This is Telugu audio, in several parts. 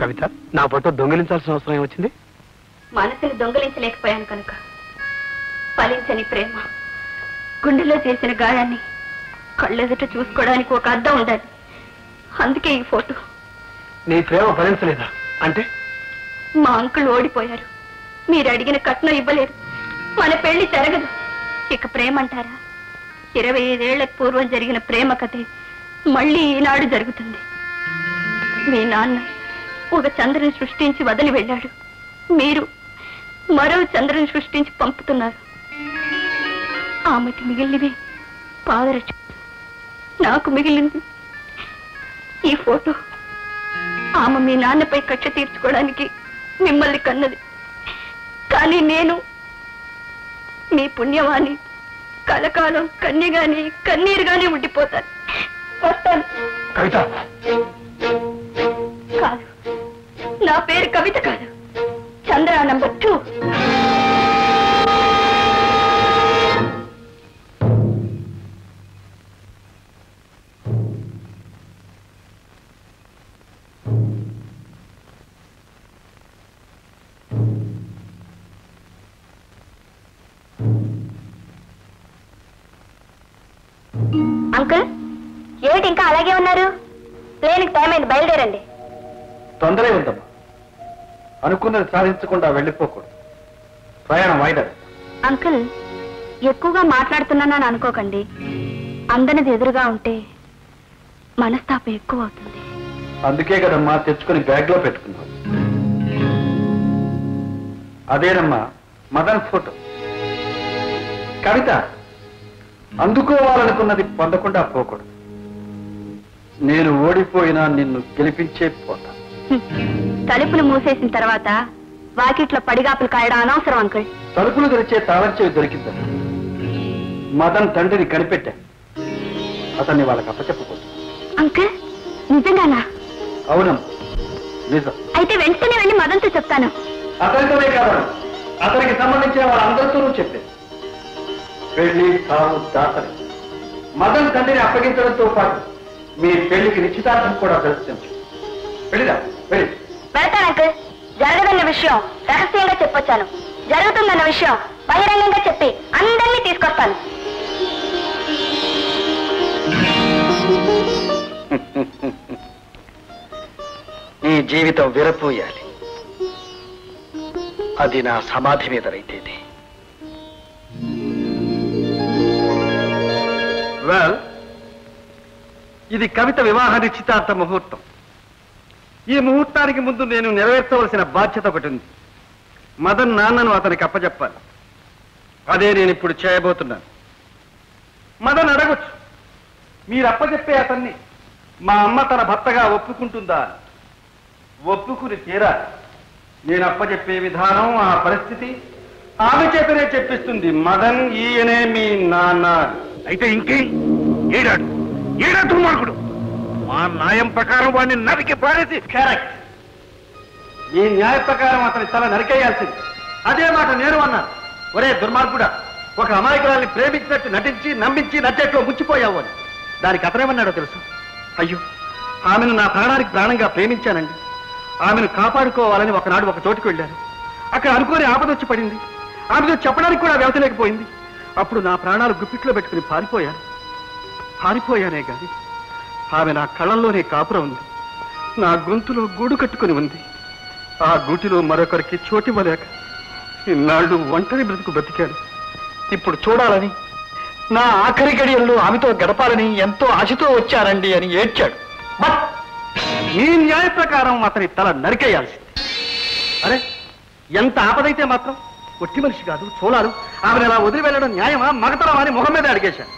కవిత, నా ఫోటో దొంగిలించాల్సిన అవసరం ఏమొచ్చింది? మనసుని దొంగిలించలేకపోయాను కనుక. ఫలించని ప్రేమ, గుండెలో చేసిన గాయాన్ని కళ్ళెదుట చూసుకోవడానికి ఒక అద్దం ఉండాలి. అందుకే ఈ ఫోటో. నీ ప్రేమ ఫలించలేదా అంటే? మా అంకుల్ ఓడిపోయారు, మీరు అడిగిన కట్నం ఇవ్వలేరు, మన పెళ్లి జరగదు. ఇక ప్రేమ అంటారా? 25 ఏళ్ల పూర్వం జరిగిన ప్రేమ కథే మళ్ళీ ఈనాడు జరుగుతుంది. మీ నాన్న ఒక చంద్రుని సృష్టించి వదిలి వెళ్ళాడు, మీరు మరో చంద్రుని సృష్టించి పంపుతున్నారు. ఆమెకి మిగిలినవి పాదరక్ష, నాకు మిగిలింది ఈ ఫోటో. ఆమె మీ నాన్నపై కక్ష తీర్చుకోవడానికి మిమ్మల్ని కన్నది, కానీ నేను మీ పుణ్యవాణి కలకాలం కన్యగాని కన్నీరుగానే ఉండిపోతాను. వస్తాను. కవిత కాదు, నా పేరు కవిత కాదు, చంద్ర నంబర్ 2. అంకుల్, ఏమిటి ఇంకా అలాగే ఉన్నారు? ప్లేన్కి టైం అయింది, బయలుదేరండి. తొందరే ఉందమ్మా, అనుకున్నది సాధించకుండా వెళ్ళిపోకూడదు. ప్రయాణం వాయిదా. అంకుల్, ఎక్కువగా మాట్లాడుతున్నానని అనుకోకండి. అందరిది ఎదురుగా ఉంటే మనస్తాపం ఎక్కువ అవుతుంది. అందుకే కదమ్మా తెచ్చుకుని బ్యాగ్ లో పెట్టుకున్నాం. అదేనమ్మా మదన్ ఫోటో. కవిత, అందుకోవాలనుకున్నది పొందకుండా పోకూడదు. నేను ఓడిపోయినా నిన్ను గెలిపించే పోతా. తలుపులు మూసేసిన తర్వాత వాకిట్లో పడిగాపులు కాయడం అనవసరం అంకుల్. తలుపులు తెరిచే తాళంచేవి దొరికిందా? మదన్ తండ్రిని కనిపెట్టా, అతన్ని వాళ్ళకి అప్పచెప్పకూడదు. అంకుల్, నిజంగానా? అవునమ్మా, నిజం. అయితే వెంటనే వెళ్ళి మదన్తో చెప్తాను. అతనితోనే కాదు, అతనికి సంబంధించిన వాళ్ళందరితోనూ చెప్పే. పెళ్లి తాము దాతని మదన్ తండ్రిని అప్పగించడంతో పాటు మీ పెళ్లికి నిశ్చితార్థం కూడా ప్రదర్శించు. పెళ్లిదా? పెళ్లి వెళ్తాను అంకుల్. జరగదన్న విషయం రహస్యంగా చెప్పొచ్చాను, జరుగుతుందన్న విషయం బహిరంగంగా చెప్పి అందరినీ తీసుకొస్తాను. నీ జీవితం విరపోయాలి, అది నా సమాధి మీద రైతేది. వెల్, ఇది కవిత వివాహ నిశ్చితార్థ ముహూర్తం. ఈ ముహూర్తానికి ముందు నేను నెరవేర్చవలసిన బాధ్యత ఒకటి ఉంది. మదన్ నాన్నను అతనికి అప్పచెప్పాలి. అదే నేను ఇప్పుడు చేయబోతున్నాను. మదన్ అడగొచ్చు, మీరు అప్పచెప్పే అతన్ని మా అమ్మ తన భర్తగా ఒప్పుకుంటుందా? ఒప్పుకుని తీరాలి. నేను అప్పచెప్పే విధానం, ఆ పరిస్థితి ఆమె చేతనే చెప్పిస్తుంది. మదన్ ఈయనే మీ నాన్న. అయితే ఇంకే ఏడాడు ఏడా దుర్మార్గుడు. మా న్యాయం ప్రకారం వాడిని నరికి పారేసి. కరెక్ట్. ఈ న్యాయ ప్రకారం అతని తల నరికేయాల్సింది. అదే మాట నేను అన్నాను. ఒరే దుర్మార్గుడా, ఒక అమాయకురాల్ని ప్రేమించినట్టు నటించి నమ్మించి నచ్చేట్లో ముచ్చిపోయావు అని. దానికి అతనేమన్నాడో తెలుసు? అయ్యో, ఆమెను నా ప్రాణానికి ప్రాణంగా ప్రేమించానండి. ఆమెను కాపాడుకోవాలని ఒకనాడు ఒక చోటుకు వెళ్ళాను. అక్కడ అనుకోని ఆపదొచ్చి పడింది. ఆమెతో చెప్పడానికి కూడా వ్యవతలేకపోయింది. అప్పుడు నా ప్రాణాలు గుప్పిట్లో పెట్టుకుని పారిపోయానే గాని ఆమె నా కళ్ళల్లోనే కాపురం ఉంది. నా గొంతులో గూడు కట్టుకుని ఉంది. ఆ గూటిలో మరొకరికి చోటివ్వలేక ఇన్నాళ్ళు ఒంటరి బ్రతికాను. ఇప్పుడు చూడాలని, నా ఆఖరి గడియల్లో ఆమెతో గడపాలని ఎంతో ఆశతో వచ్చానండి అని ఏడ్చాడు. బట్ ఈ న్యాయ ప్రకారం అతని తల నరికేయాల్సింది. అరే, ఎంత ఆపదైతే మాత్రం ఒట్టి మనిషి కాదు, చూడాలు. ఆమెను ఎలా వదిలి వెళ్ళడం న్యాయమా, మగతరమా అని మొహం మీద అడిగేశాను.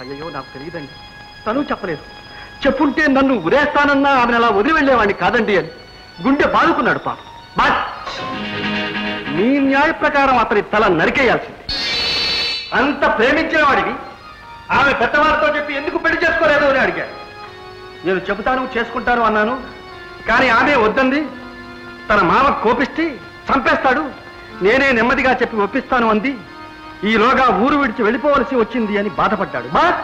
అయ్యో, నాకు తెలియదండి, తను చెప్పలేదు. చెప్పుంటే నన్ను ఉరేస్తానన్నా ఆమెను ఎలా వదిలి వెళ్ళేవాడిని కాదండి అని గుండె బాదుకున్నాడు పాప. బట్ నీ న్యాయ ప్రకారం అతని తల నరికేయాల్సింది. అంత ప్రేమించిన వాడివి ఆమె పెద్దవారితో చెప్పి ఎందుకు పెళ్లి చేసుకోలేదు అని అడిగాడు. నేను చెబుతాను, చేసుకుంటాను అన్నాను. కానీ ఆమె వద్దంది. తన మామ కోపిస్తే చంపేస్తాడు, నేనే నెమ్మదిగా చెప్పి ఒప్పిస్తాను అంది. ఈలోగా ఊరు విడిచి వెళ్ళిపోవలసి వచ్చింది అని బాధపడ్డాడు. బట్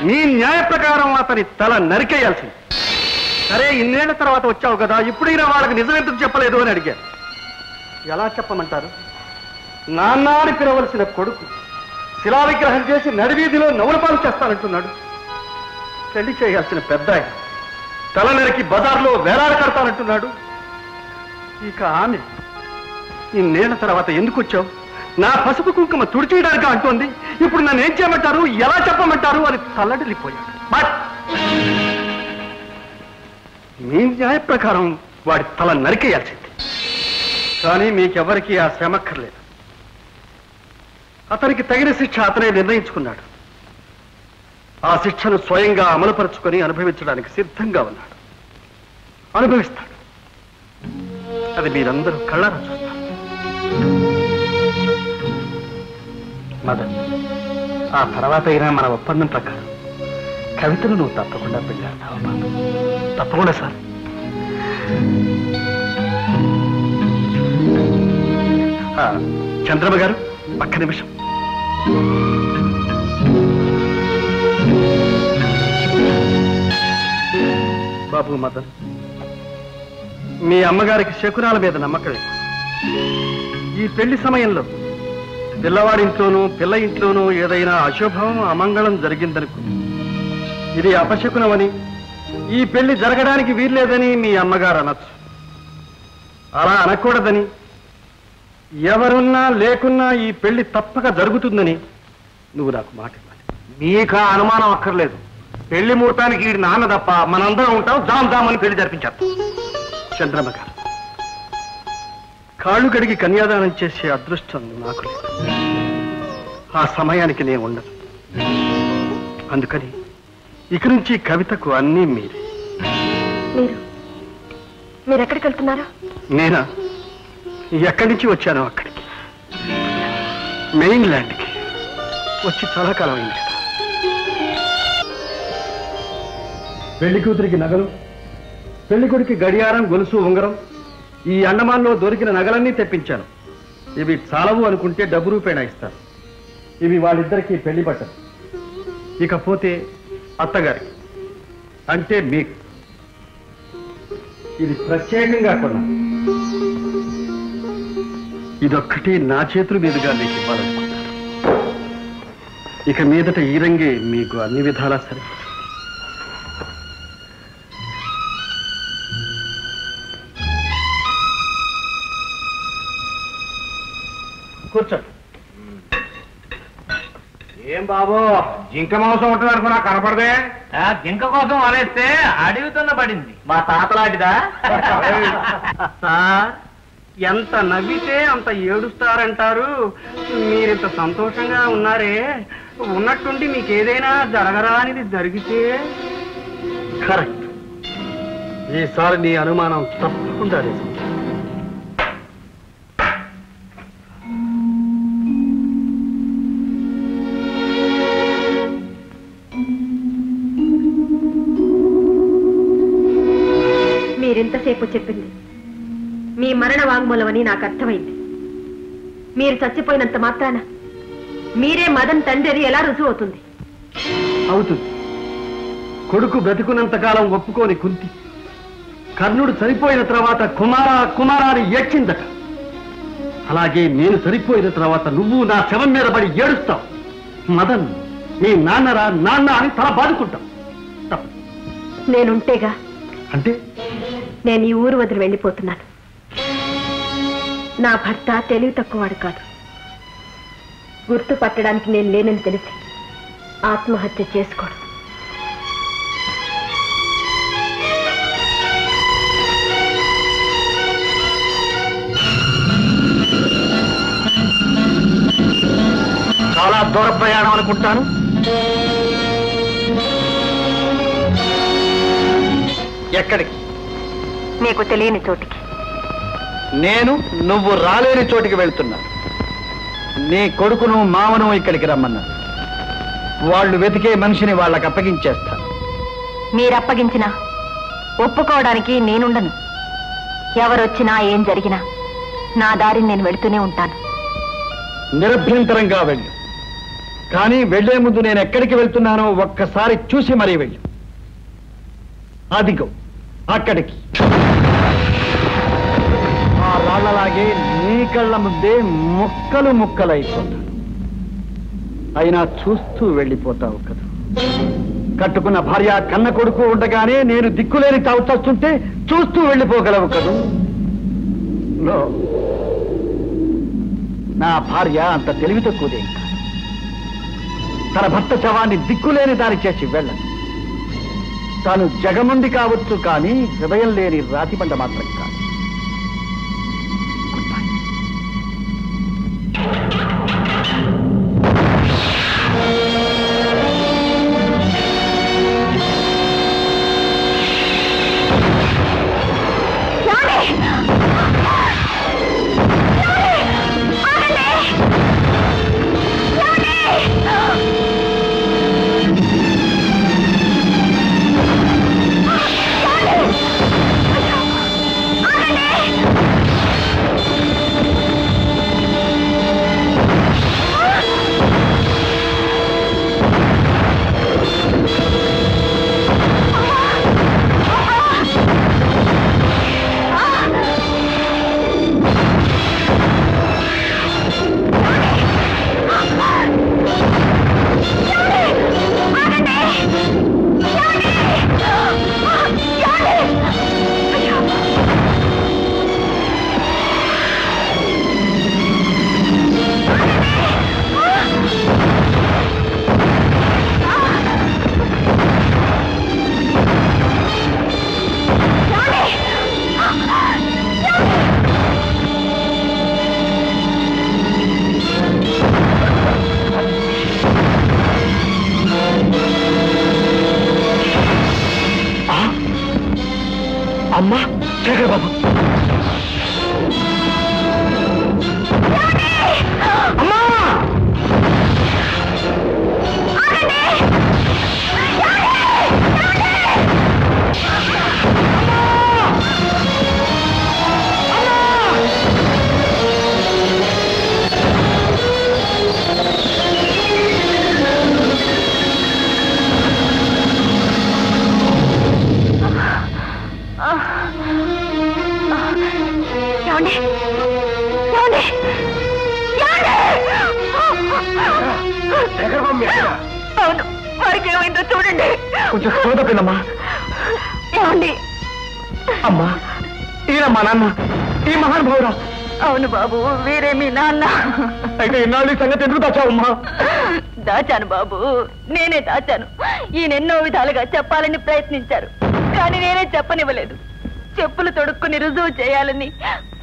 నీ న్యాయ ప్రకారం అతని తల నరికేయాల్సింది. సరే, ఇన్నేళ్ల తర్వాత వచ్చావు కదా, ఇప్పుడైనా వాళ్ళకి నిజం ఎందుకు చెప్పలేదు అని అడిగాను. ఎలా చెప్పమంటారు? నాన్నాని పిలవలసిన కొడుకు శిలా విగ్రహం చేసి నడివీధిలో నవ్వులపాలు చేస్తానంటున్నాడు. పెళ్లి చేయాల్సిన పెద్ద ఆయన తల నరికి బజార్లో వేలాడ కడతానంటున్నాడు. ఇక ఆమె ఇన్నేళ్ల తర్వాత ఎందుకు వచ్చావు, నా పసుపు కుంకుమ తుడిచేయడానికి అంటోంది. ఇప్పుడు నన్ను ఏం చేయమంటారు, ఎలా చెప్పమంటారు అని తల్లడిల్లిపోయాడు. బట్ మీ న్యాయ ప్రకారం వాడి తల నరికేయాల్సింది. కానీ మీకెవరికీ ఆ శ్రమక్కర్లేదు. అతనికి తగిన శిక్ష అతనే నిర్ణయించుకున్నాడు. ఆ శిక్షను స్వయంగా అమలుపరుచుకొని అనుభవించడానికి సిద్ధంగా ఉన్నాడు. అనుభవిస్తాడు. అది మీరందరూ కళ్ళారా చూస్తారు. మదన్, ఆ తర్వాత అయినా మన ఒప్పందం ప్రకారం కవితను నువ్వు తప్పకుండా పెళ్ళాడతావా? తప్పకుండా సార్. చంద్రమ్మ గారు, ఒక్క నిమిషం. బాబు మదన్, మీ అమ్మగారికి శకునాల మీద నమ్మకం ఎక్కువ. ఈ పెళ్లి సమయంలో పిల్లవాడింట్లోనూ పిల్ల ఇంట్లోనూ ఏదైనా అశుభం అమంగళం జరిగిందనుకో, ఇది అపశకునమని, ఈ పెళ్లి జరగడానికి వీల్లేదని మీ అమ్మగారు అనొచ్చు. అలా అనకూడదని, ఎవరున్నా లేకున్నా ఈ పెళ్లి తప్పక జరుగుతుందని నువ్వు నాకు మాట ఇవ్వాలి. నీకు ఆ అనుమానం అక్కర్లేదు. పెళ్లి ముహూర్తానికి ఈ నాన్న తప్ప మనందరం ఉంటాం. జామ్ జామ్ అని పెళ్లి జరిపించారు. చంద్రమ్మ గారు, కాళ్ళు గడిగి కన్యాదానం చేసే అదృష్టం నాకు లేదు. ఆ సమయానికి నేను ఉండను. అందుకని ఇక నుంచి కవితకు అన్నీ మీరే. మీరు ఎక్కడికి వెళ్తున్నారా? నేనా? ఎక్కడి నుంచి వచ్చానో అక్కడికి, మెయిన్ ల్యాండ్కి వచ్చి చాలా కాలం అయింది కదా. పెళ్లి కూతురికి నగలు, పెళ్లి కొడుకి గడియారం, గొలుసు, ఉంగరం, ఈ అండమాన్లో దొరికిన నగలన్నీ తెప్పించాను. ఇవి చాలవు అనుకుంటే డబ్బు రూపాయన ఇస్తాను. ఇవి వాళ్ళిద్దరికీ పెళ్లి బట్టలు. ఇకపోతే అత్తగారికి, అంటే మీకు ఇది ప్రత్యేకంగా కొన్నా. ఇదొక్కటి నా చేతుల మీదుగా మీకు ఇవ్వాలనుకున్నాను. ఇక మీదట ఈ రంగే మీకు అన్ని విధాలా సరే. కూర్చోండి. ఏం బాబు, జింక మాంసం ఉంటుంది అనుకున్నా కనపడదే. జింక కోసం అనేస్తే అడుగుతున్న పడింది. మా తాతలాంటిదా? సార్, ఎంత నవ్వితే అంత ఏడుస్తారంటారు. మీరింత సంతోషంగా ఉన్నారే, ఉన్నట్టుండి మీకు ఏదైనా జరగరానిది జరిగితే? కరెక్ట్. ఈసారి నీ అనుమానం తప్పకుండా లేదు. మీరింతసేపు చెప్పింది మీ మరణ వాంగ్మూలమని నాకు అర్థమైంది. మీరు చచ్చిపోయినంత మాత్రాన మీరే మదన్ తండ్రి ఎలా రుజువు అవుతుంది? అవుతుంది. కొడుకు బ్రతికున్నంత కాలం ఒప్పుకోని కుంతి కర్ణుడు చనిపోయిన తర్వాత కుమారా కుమారాన్ని ఏడ్చిందట. అలాగే నేను చనిపోయిన తర్వాత నువ్వు నా శవం మీద పడి ఏడుస్తావు. మదన్ నీ నాన్నరా నాన్న అని తల బాదుకుంటావు. నేనుంటేగా. అంటే నేను ఈ ఊరు వదిలి వెళ్ళిపోతున్నాను. నా భర్త తెలివి తక్కువవాడు కాదు. గుర్తుపట్టడానికి నేను లేనని తెలిసి ఆత్మహత్య చేసుకోడు. చాలా దూర ప్రయాణం అనుకుంటాను. ఎక్కడికి? నీకు తెలియని చోటికి. నేను నువ్వు రాలేని చోటికి వెళ్తున్నా. నీ కొడుకును మామను ఇక్కడికి రమ్మన్నా. వాళ్ళు వెతికే మనిషిని వాళ్ళకి అప్పగించేస్తాను. మీరప్పగించినా ఒప్పుకోవడానికి నేనుండను. ఎవరొచ్చినా ఏం జరిగినా నా దారిని నేను వెళుతూనే ఉంటాను. నిరభ్యంతరంగా వెళ్ళు. కానీ వెళ్లే ముందు నేను ఎక్కడికి వెళ్తున్నానో ఒక్కసారి చూసి మరీ వెళ్ళు. అదిగో అక్కడికి. ఆ రాళ్లలాగే నీ కళ్ళ ముందే ముక్కలు ముక్కలైపోతాడు. అయినా చూస్తూ వెళ్ళిపోతావు కదా. కట్టుకున్న భార్య కన్న కొడుకు ఉండగానే నేను దిక్కులేని తావు చస్తుంటే చూస్తూ వెళ్ళిపోగలవు కదూ. నా భార్య అంత తెలివి తక్కువదేం కాదు. తన భర్త శవాన్ని దిక్కులేని దారి చేసి వెళ్ళను. తాను జగముండి కావచ్చు కానీ హృదయం లేని రాతిబండ మాత్రం కాదు. Good bye. అమ్మా శేఖర్ బాబు, అమ్మా అవును, వారికి ఏమైందో చూడండి. కొంచెం చూడపిల్లమ్మా. ఏమండి? అమ్మా ఈయన మా నాన్న, ఈ మహానుభావురా. అవును బాబు, వీరే మీ నాన్న. అయితే ఇన్నాళ్ళు ఈ సంగతి ఎందుకు దాచావమ్మా? దాచాను బాబు, నేనే దాచాను. ఈయన ఎన్నో విధాలుగా చెప్పాలని ప్రయత్నించారు, కానీ నేనే చెప్పనివ్వలేదు. చెప్పులు తొడుక్కుని రుజువు చేయాలని,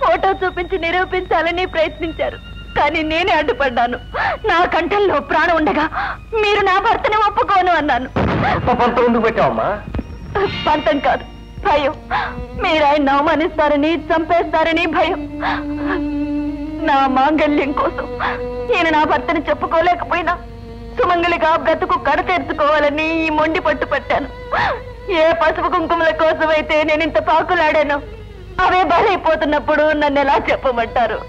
ఫోటో చూపించి నిరూపించాలని ప్రయత్నించారు, కానీ నేనే అడ్డుపడ్డాను. నా కంఠంలో ప్రాణం ఉండగా మీరు నా భర్తని ఒప్పుకోను అన్నాను. పంతం ఎందుకు పెట్టావమ్మా? పంతం కాదు, భయం. మీరు ఆయన అవమానిస్తారని, చంపేస్తారని భయం. నా మాంగళ్యం కోసం ఈయన నా భర్తని చెప్పుకోలేకపోయినా సుమంగలిగా బ్రతుకు కడతీర్చుకోవాలని ఈ మొండి పట్టు పట్టాను. ఏ పసుపు కుంకుమల కోసమైతే నేను ఇంత పాకులాడాను, అవే బలైపోతున్నప్పుడు నన్ను ఎలా చెప్పమంటారు?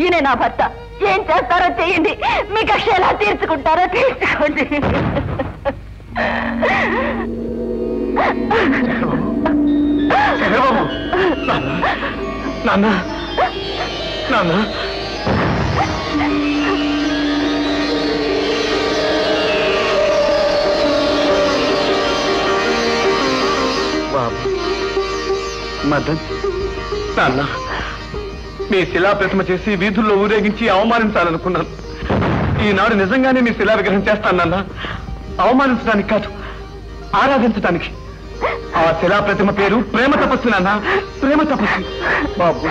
ఈయన నా భర్త, ఏం చేస్తారో చేయండి, మీ కక్ష ఎలా తీర్చుకుంటారో తీర్చుకోండి. నాన్న, నాన్న, బాబు, మదన్, నాన్న, మీ శిలా ప్రతిమ చేసి వీధుల్లో ఊరేగించి అవమానించాలనుకున్నాను. ఈనాడు నిజంగానే మీ శిలా విగ్రహం చేస్తాను నాన్న. అవమానించడానికి కాదు, ఆరాధించడానికి. ఆ శిలా ప్రతిమ పేరు ప్రేమ తపస్సు నాన్న, ప్రేమ తపస్సు. బాబు,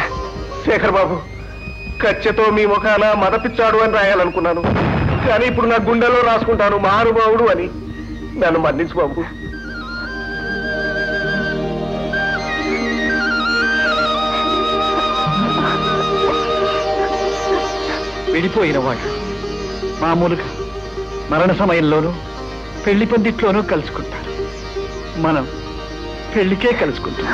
శేఖర్ బాబు, కచ్చెతో మీ ముఖాన మదపిచ్చాడు అని రాయాలనుకున్నాను, కానీ ఇప్పుడు నా గుండెలో రాసుకుంటాను మహానుభావుడు అని. నన్ను మన్నించు బాబు. విడిపోయిన వాళ్ళు మామూలుగా మరణ సమయంలోనూ పెళ్లి పందిట్లోనూ కలుసుకుంటారు. మనం పెళ్లికే కలుసుకుంటాం.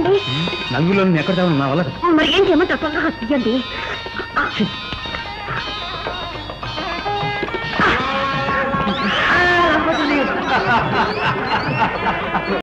తీయండి. నలుగురిలో ఎక్కడ నా వల్ల మరి ఏం చేయమంటారు? తొందరగా తీయండి.